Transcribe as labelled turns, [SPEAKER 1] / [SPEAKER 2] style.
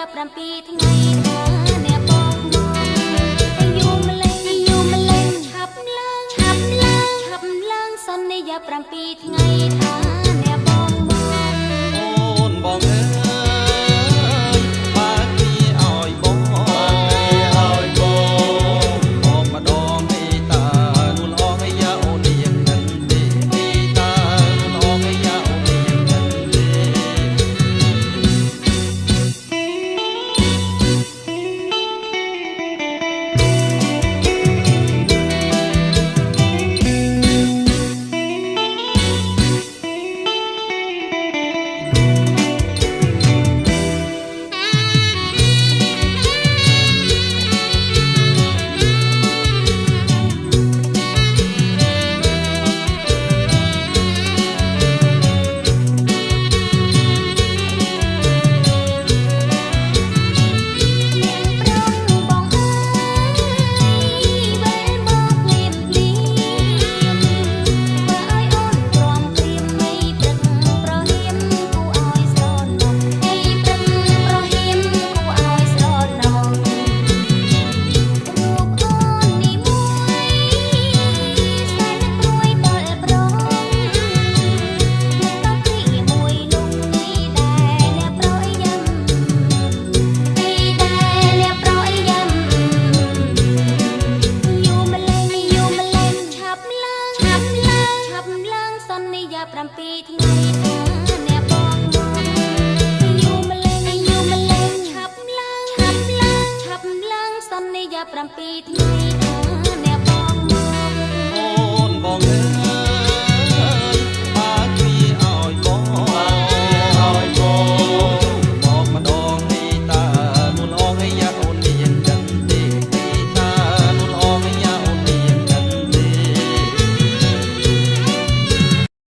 [SPEAKER 1] យ៉ា7ថ្ងៃថាអ្នកបងយូរម្លេងឆាប់ឡើងសន្យា7ថ្ងៃថាអ្នកបង
[SPEAKER 2] អូនបងអើយបើពីឲ្យបងបងម្ដងឯតានួនអងឯយ៉ាអូនយ៉ាងនឹងទេឯតានួនអងឯយ៉ាអូនយ៉ាងនឹងទេសន្យា7ថ្ងៃថាអ្នកបងយូរម្លេងឆាប់ឡើងសន្យា7ថ្ងៃ